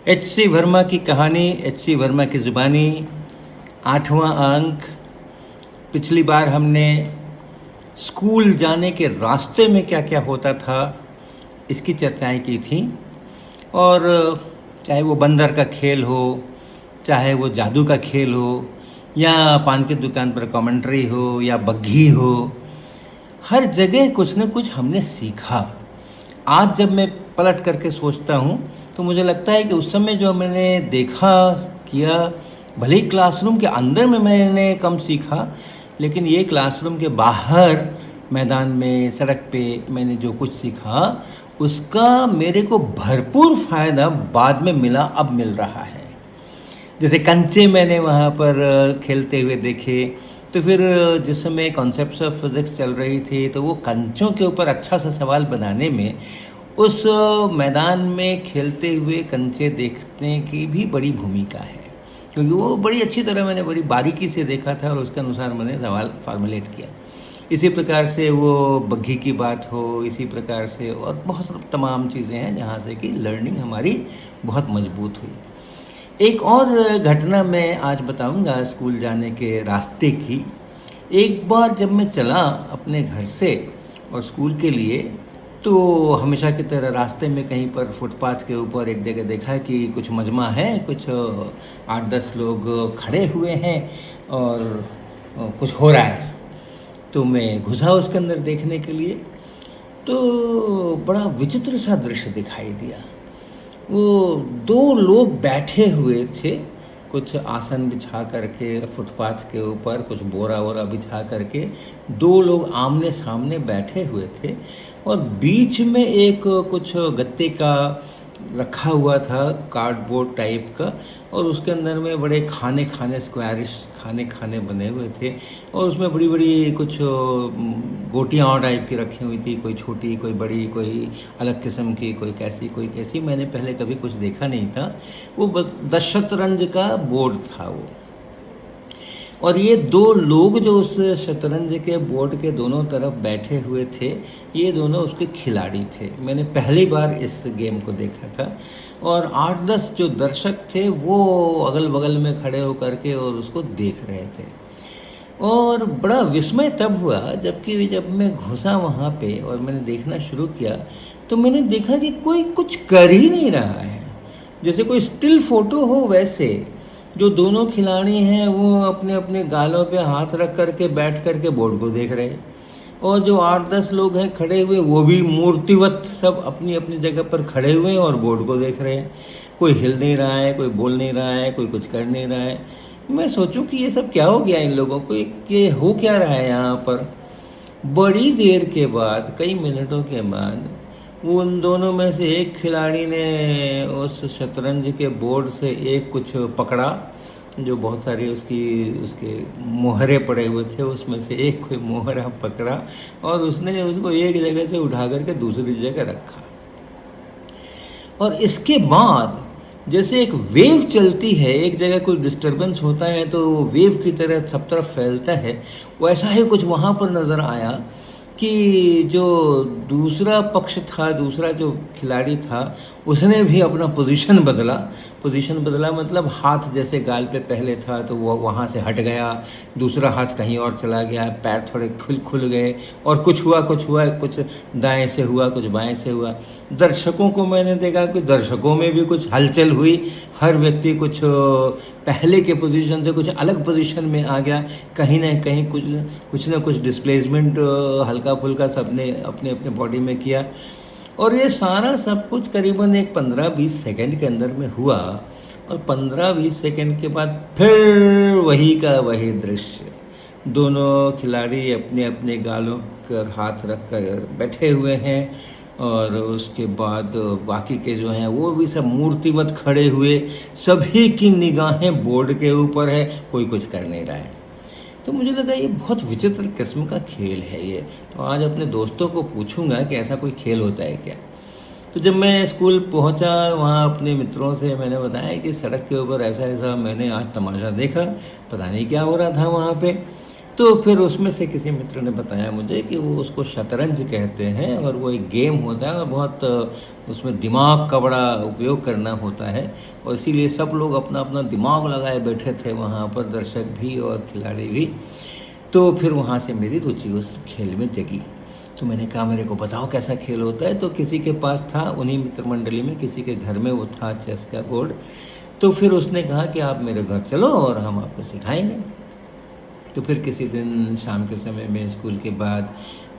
एच.सी. वर्मा की कहानी, एच.सी. वर्मा की ज़ुबानी, 8वां अंक। पिछली बार हमने स्कूल जाने के रास्ते में क्या-क्या होता था, इसकी चर्चाएँ की थीं। और चाहे वो बंदर का खेल हो, चाहे वो जादू का खेल हो, या पान की दुकान पर कमेंट्री हो, या बग्घी हो, हर जगह कुछ न कुछ हमने सीखा। आज जब मैं पलट करके सोचता हूँ, तो मुझे लगता है कि उस समय जो मैंने देखा, किया, भले ही क्लासरूम के अंदर में मैंने कम सीखा, लेकिन ये क्लासरूम के बाहर मैदान में, सड़क पे मैंने जो कुछ सीखा, उसका मेरे को भरपूर फ़ायदा बाद में मिला, अब मिल रहा है। जैसे कंचे मैंने वहाँ पर खेलते हुए देखे, तो फिर जिस समय कॉन्सेप्ट्स ऑफ फिज़िक्स चल रही थी, तो वो कंचों के ऊपर अच्छा सा सवाल बनाने में उस मैदान में खेलते हुए कंचे देखने की भी बड़ी भूमिका है, क्योंकि वो बड़ी अच्छी तरह मैंने बड़ी बारीकी से देखा था और उसके अनुसार मैंने सवाल फ़ॉर्मुलेट किया। इसी प्रकार से वो बग्घी की बात हो, इसी प्रकार से और बहुत तमाम चीज़ें हैं जहाँ से कि लर्निंग हमारी बहुत मजबूत हुई। एक और घटना मैं आज बताऊँगा स्कूल जाने के रास्ते की। एक बार जब मैं चला अपने घर से और स्कूल के लिए, तो हमेशा की तरह रास्ते में कहीं पर फुटपाथ के ऊपर एक जगह देखा कि कुछ मजमा है, कुछ 8-10 लोग खड़े हुए हैं और कुछ हो रहा है। तो मैं घुसा उसके अंदर देखने के लिए, तो बड़ा विचित्र सा दृश्य दिखाई दिया। वो 2 लोग बैठे हुए थे, कुछ आसन बिछा करके फुटपाथ के ऊपर, कुछ बोरा-वोरा बिछा करके 2 लोग आमने-सामने बैठे हुए थे और बीच में एक कुछ गत्ते का रखा हुआ था, कार्डबोर्ड टाइप का, और उसके अंदर में बड़े खाने-खाने स्क्वायरिश खाने-खाने बने हुए थे और उसमें बड़ी-बड़ी कुछ गोटियाँ टाइप की रखी हुई थी, कोई छोटी, कोई बड़ी, कोई अलग किस्म की, कोई कैसी, कोई कैसी। मैंने पहले कभी कुछ देखा नहीं था। वो बस 10 शतरंज का बोर्ड था वो। और ये 2 लोग जो उस शतरंज के बोर्ड के दोनों तरफ बैठे हुए थे, ये दोनों उसके खिलाड़ी थे। मैंने पहली बार इस गेम को देखा था और 8-10 जो दर्शक थे, वो अगल-बगल में खड़े होकर के और उसको देख रहे थे। और बड़ा विस्मय तब हुआ जबकि जब मैं घुसा वहाँ पे और मैंने देखना शुरू किया, तो मैंने देखा कि कोई कुछ कर ही नहीं रहा है। जैसे कोई स्टिल फ़ोटो हो वैसे। जो दोनों खिलाड़ी हैं वो अपने-अपने गालों पे हाथ रख कर के बैठ कर के बोर्ड को देख रहे हैं, और जो 8-10 लोग हैं खड़े हुए, वो भी मूर्तिवत सब अपनी-अपनी जगह पर खड़े हुए हैं और बोर्ड को देख रहे हैं। कोई हिल नहीं रहा है, कोई बोल नहीं रहा है, कोई कुछ कर नहीं रहा है। मैं सोचूं कि ये सब क्या हो गया इन लोगों को, ये हो क्या रहा है यहाँ पर। बड़ी देर के बाद, कई मिनटों के बाद, वो उन दोनों में से एक खिलाड़ी ने उस शतरंज के बोर्ड से एक कुछ पकड़ा, जो बहुत सारे उसके मोहरे पड़े हुए थे, उसमें से एक कोई मोहरा पकड़ा और उसने उसको एक जगह से उठा करके दूसरी जगह रखा। और इसके बाद जैसे एक वेव चलती है, एक जगह कोई डिस्टरबेंस होता है तो वो वेव की तरह सब तरफ फैलता है, वैसा ही कुछ वहाँ पर नज़र आया कि जो दूसरा पक्ष था, दूसरा जो खिलाड़ी था, उसने भी अपना पोजीशन बदला मतलब हाथ जैसे गाल पे पहले था तो वो वहाँ से हट गया, दूसरा हाथ कहीं और चला गया, पैर थोड़े खुल गए और कुछ हुआ, कुछ दाएं से हुआ, कुछ बाएं से हुआ। दर्शकों को मैंने देखा कि दर्शकों में भी कुछ हलचल हुई, हर व्यक्ति कुछ पहले के पोजीशन से कुछ अलग पोजीशन में आ गया, कहीं ना कहीं कुछ ना कुछ डिस्प्लेसमेंट हल्का फुल्का सबने अपने अपने बॉडी में किया। और ये सारा सब कुछ करीबन एक 15-20 सेकंड के अंदर में हुआ और 15-20 सेकंड के बाद फिर वही का वही दृश्य, दोनों खिलाड़ी अपने अपने गालों पर हाथ रख कर बैठे हुए हैं और उसके बाद बाकी के जो हैं वो भी सब मूर्तिवत खड़े हुए, सभी की निगाहें बोर्ड के ऊपर है, कोई कुछ कर नहीं रहा है। तो मुझे लगा ये बहुत विचित्र किस्म का खेल है ये, तो आज अपने दोस्तों को पूछूंगा कि ऐसा कोई खेल होता है क्या। तो जब मैं स्कूल पहुंचा, वहाँ अपने मित्रों से मैंने बताया कि सड़क के ऊपर ऐसा ऐसा मैंने आज तमाशा देखा, पता नहीं क्या हो रहा था वहाँ पे। तो फिर उसमें से किसी मित्र ने बताया मुझे कि वो उसको शतरंज कहते हैं और वो एक गेम होता है और बहुत उसमें दिमाग का बड़ा उपयोग करना होता है, और इसीलिए सब लोग अपना अपना दिमाग लगाए बैठे थे वहाँ पर, दर्शक भी और खिलाड़ी भी। तो फिर वहाँ से मेरी रुचि उस खेल में जगी। तो मैंने कहा मेरे को बताओ कैसा खेल होता है। तो किसी के पास था, उन्हीं मित्र मंडली में किसी के घर में वो था चेस का बोर्ड। तो फिर उसने कहा कि आप मेरे घर चलो और हम आपको सिखाएंगे। तो फिर किसी दिन शाम के समय में स्कूल के बाद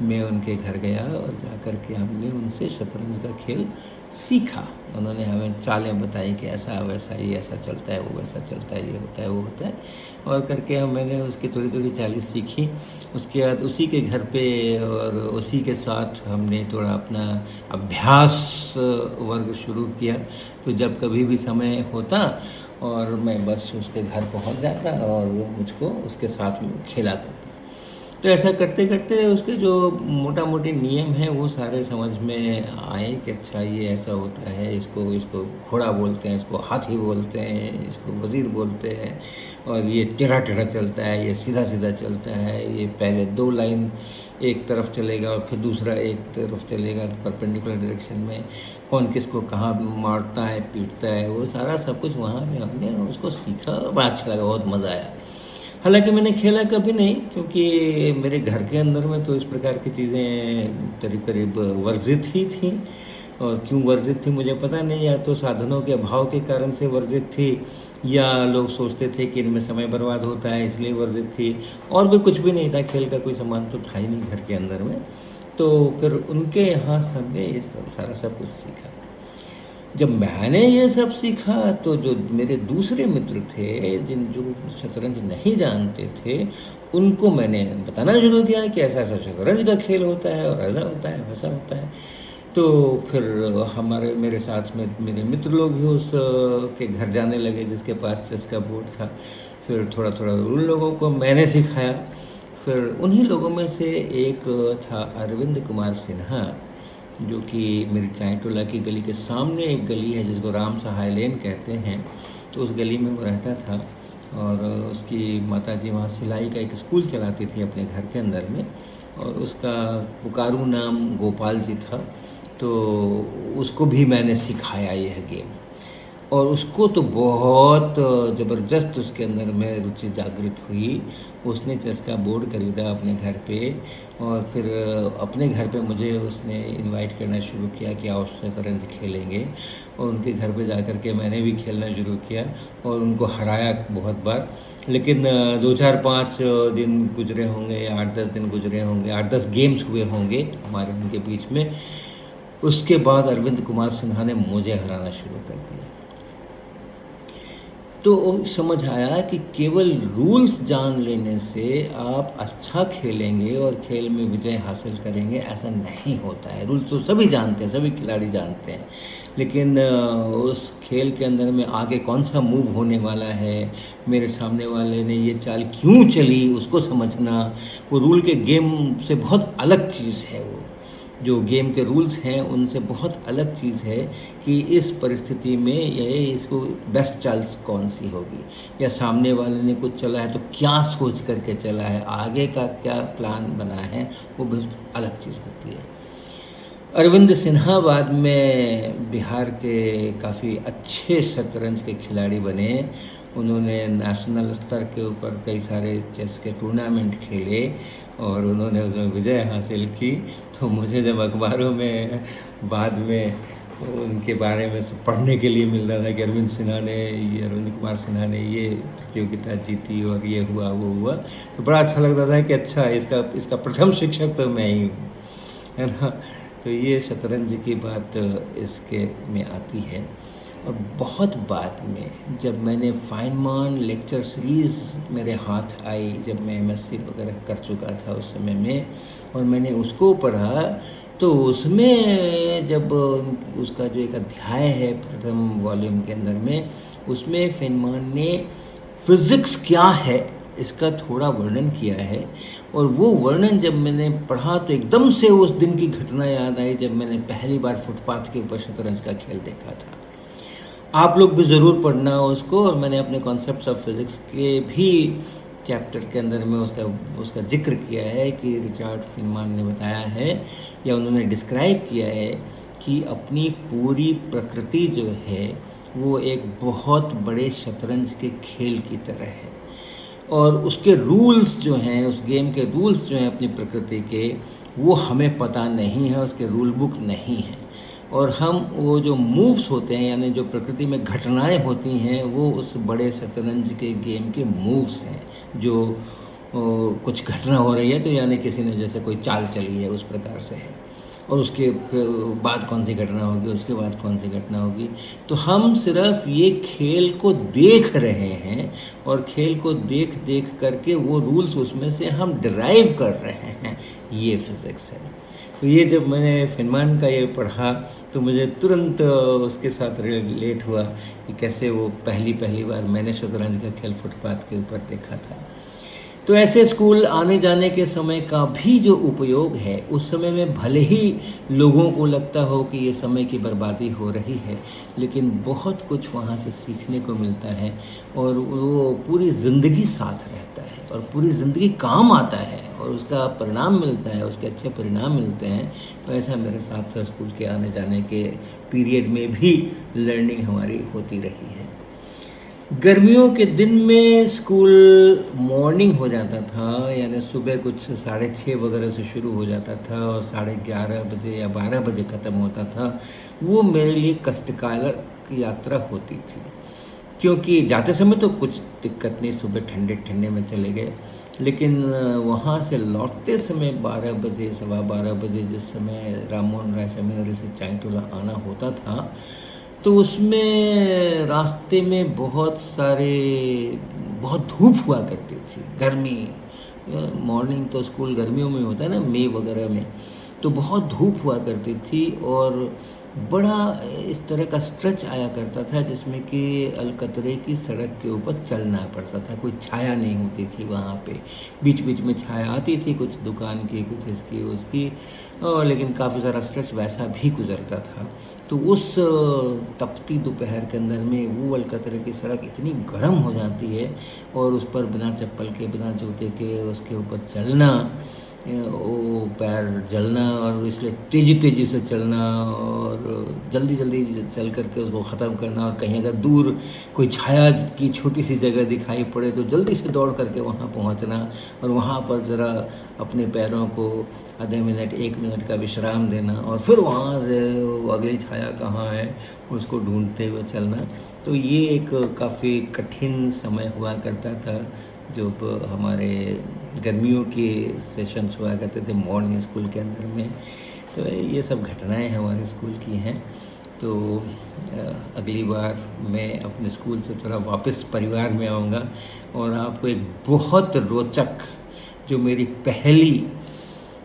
मैं उनके घर गया और जा कर के हमने उनसे शतरंज का खेल सीखा। उन्होंने हमें चालें बताई कि ऐसा वैसा, ये ऐसा चलता है, वो वैसा चलता है, ये होता है, वो होता है, और करके मैंने उसकी थोड़ी थोड़ी चालें सीखी। उसके बाद उसी के घर पे और उसी के साथ हमने थोड़ा अपना अभ्यास वर्ग शुरू किया। तो जब कभी भी समय होता और मैं बस उसके घर पहुंच जाता और वो मुझको उसके साथ में खेला करता। तो ऐसा करते करते उसके जो मोटा मोटी नियम हैं वो सारे समझ में आए कि अच्छा ये ऐसा होता है, इसको इसको घोड़ा बोलते हैं, इसको हाथी बोलते हैं, इसको वज़ीर बोलते हैं, और ये टेढ़ा टेढ़ा चलता है, ये सीधा सीधा चलता है, ये पहले 2 लाइन एक तरफ चलेगा और फिर दूसरा एक तरफ चलेगा परपेंडिकुलर डायरेक्शन में, कौन किसको कहाँ मारता है, पीटता है, वो सारा सब कुछ वहाँ में हमने उसको सीखा और बड़ा अच्छा लगा, बहुत मज़ा आया। हालांकि मैंने खेला कभी नहीं, क्योंकि मेरे घर के अंदर में तो इस प्रकार की चीज़ें करीब करीब वर्जित ही थी। और क्यों वर्जित थी मुझे पता नहीं, या तो साधनों के अभाव के कारण से वर्जित थी, या लोग सोचते थे कि इनमें समय बर्बाद होता है इसलिए वर्जित थी, और भी कुछ भी नहीं था, खेल का कोई सामान तो था ही नहीं घर के अंदर में। तो फिर उनके यहाँ सबने ये सारा सब कुछ सीखा। जब मैंने ये सब सीखा तो जो मेरे दूसरे मित्र थे जो शतरंज नहीं जानते थे, उनको मैंने बताना शुरू किया कि ऐसा ऐसा शतरंज का खेल होता है और ऐसा होता है वैसा होता है। तो फिर मेरे साथ में मेरे मित्र लोग भी उस के घर जाने लगे जिसके पास चेस का बोर्ड था। फिर थोड़ा थोड़ा उन लोगों को मैंने सिखाया। फिर उन्हीं लोगों में से एक था अरविंद कुमार सिन्हा, जो कि मेरी चाय टोला की गली के सामने एक गली है जिसको राम सहाय लेन कहते हैं। तो उस गली में वो रहता था और उसकी माताजी वहाँ सिलाई का एक स्कूल चलाती थी अपने घर के अंदर में, और उसका पुकारू नाम गोपाल जी था। तो उसको भी मैंने सिखाया यह गेम, और उसको तो बहुत ज़बरदस्त उसके अंदर में रुचि जागृत हुई। उसने चेस का बोर्ड खरीदा अपने घर पे, और फिर अपने घर पे मुझे उसने इनवाइट करना शुरू किया कि आओ शतरंज खेलेंगे। और उनके घर पे जा कर के मैंने भी खेलना शुरू किया और उनको हराया बहुत बार। लेकिन 2 4 5 दिन गुजरे होंगे या 8 10 दिन गुजरे होंगे, 8 10 गेम्स हुए होंगे हमारे उनके बीच में। उसके बाद अरविंद कुमार सिन्हा ने मुझे हराना शुरू कर दिया। तो समझ आया कि केवल रूल्स जान लेने से आप अच्छा खेलेंगे और खेल में विजय हासिल करेंगे, ऐसा नहीं होता है। रूल्स तो सभी जानते हैं, सभी खिलाड़ी जानते हैं, लेकिन उस खेल के अंदर में आगे कौन सा मूव होने वाला है, मेरे सामने वाले ने ये चाल क्यों चली, उसको समझना, वो रूल के गेम से बहुत अलग चीज़ है। वो जो गेम के रूल्स हैं उनसे बहुत अलग चीज़ है कि इस परिस्थिति में ये इसको बेस्ट चाल्स कौन सी होगी, या सामने वाले ने कुछ चला है तो क्या सोच करके चला है, आगे का क्या प्लान बना है, वो बहुत अलग चीज़ होती है। अरविंद सिन्हा बाद में बिहार के काफ़ी अच्छे शतरंज के खिलाड़ी बने। उन्होंने नेशनल स्तर के ऊपर कई सारे चेस के टूर्नामेंट खेले और उन्होंने उसमें विजय हासिल की। तो मुझे जब अखबारों में बाद में उनके बारे में पढ़ने के लिए मिल रहा था कि अरविंद कुमार सिन्हा ने ये प्रतियोगिता जीती और ये हुआ वो हुआ, तो बड़ा अच्छा लगता था कि अच्छा इसका प्रथम शिक्षक तो मैं ही हूँ, है ना। तो ये शतरंज की बात इसके में आती है। और बहुत बाद में जब मैंने फाइनमान लेक्चर सीरीज़ मेरे हाथ आई, जब मैं एमएससी वगैरह कर चुका था उस समय में, और मैंने उसको पढ़ा, तो उसमें जब उसका जो एक अध्याय है प्रथम वॉल्यूम के अंदर में, उसमें फेनमान ने फिज़िक्स क्या है इसका थोड़ा वर्णन किया है। और वो वर्णन जब मैंने पढ़ा तो एकदम से उस दिन की घटना याद आई जब मैंने पहली बार फुटपाथ के ऊपर शतरंज का खेल देखा था। आप लोग भी ज़रूर पढ़ना उसको, और मैंने अपने कॉन्सेप्ट्स ऑफ फिज़िक्स के भी चैप्टर के अंदर में उसका जिक्र किया है कि रिचर्ड फीनमान ने बताया है या उन्होंने डिस्क्राइब किया है कि अपनी पूरी प्रकृति जो है वो एक बहुत बड़े शतरंज के खेल की तरह है, और उसके रूल्स जो हैं, उस गेम के रूल्स जो हैं अपनी प्रकृति के, वो हमें पता नहीं है, उसके रूल बुक नहीं है। और हम वो जो मूव्स होते हैं यानी जो प्रकृति में घटनाएं होती हैं वो उस बड़े शतरंज के गेम के मूव्स हैं। जो कुछ घटना हो रही है तो यानी किसी ने जैसे कोई चाल चली है उस प्रकार से है, और उसके बाद कौन सी घटना होगी, उसके बाद कौन सी घटना होगी। तो हम सिर्फ ये खेल को देख रहे हैं और खेल को देख देख करके वो रूल्स उसमें से हम डिराइव कर रहे हैं, ये फिज़िक्स है। तो ये जब मैंने फीनमान का ये पढ़ा तो मुझे तुरंत उसके साथ रिलेट हुआ कि कैसे वो पहली बार मैंने शतरंज का खेल फुटपाथ के ऊपर देखा था। तो ऐसे स्कूल आने जाने के समय का भी जो उपयोग है, उस समय में भले ही लोगों को लगता हो कि ये समय की बर्बादी हो रही है, लेकिन बहुत कुछ वहाँ से सीखने को मिलता है और वो पूरी ज़िंदगी साथ रहता है और पूरी ज़िंदगी काम आता है और उसका परिणाम मिलता है, उसके अच्छे परिणाम मिलते हैं। तो ऐसा मेरे साथ स्कूल के आने जाने के पीरियड में भी लर्निंग हमारी होती रही है। गर्मियों के दिन में स्कूल मॉर्निंग हो जाता था, यानी सुबह कुछ 6:30 वगैरह से शुरू हो जाता था और 11:30 बजे या 12 बजे ख़त्म होता था। वो मेरे लिए कष्टकारक यात्रा होती थी, क्योंकि जाते समय तो कुछ दिक्कत नहीं, सुबह ठंडे ठंडे में चले गए, लेकिन वहाँ से लौटते समय 12 बजे, 12:15 बजे जिस समय राम मोहन राय सेमिनरी से चाईटोला आना होता था, तो उसमें रास्ते में बहुत धूप हुआ करती थी, गर्मी। मॉर्निंग तो स्कूल गर्मियों में होता है ना, मई वगैरह में, तो बहुत धूप हुआ करती थी और बड़ा इस तरह का स्ट्रेच आया करता था जिसमें कि अलकतरे की सड़क के ऊपर चलना पड़ता था, कोई छाया नहीं होती थी वहाँ पे। बीच बीच में छाया आती थी, कुछ दुकान की, कुछ इसकी उसकी, लेकिन काफ़ी सारा स्ट्रेच वैसा भी गुजरता था। तो उस तपती दोपहर के अंदर में वो अलकतरे की सड़क इतनी गर्म हो जाती है और उस पर बिना चप्पल के, बिना जूते के उसके ऊपर चलना, वो पैर जलना और इसलिए तेज़ी से चलना और जल्दी चल करके उसको ख़त्म करना, और कहीं अगर दूर कोई छाया की छोटी सी जगह दिखाई पड़े तो जल्दी से दौड़ करके वहाँ पहुँचना और वहाँ पर ज़रा अपने पैरों को आधे मिनट 1 मिनट का विश्राम देना और फिर वहाँ से अगली छाया कहाँ है उसको ढूंढते हुए चलना। तो ये एक काफ़ी कठिन समय हुआ करता था जब हमारे गर्मियों के सेशंस हुआ करते थे मॉर्निंग स्कूल के अंदर में। तो ये सब घटनाएं हमारे स्कूल की हैं। तो अगली बार मैं अपने स्कूल से थोड़ा वापस परिवार में आऊँगा और आपको एक बहुत रोचक जो मेरी पहली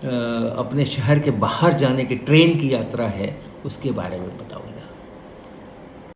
अपने शहर के बाहर जाने की ट्रेन की यात्रा है उसके बारे में बताऊँगा।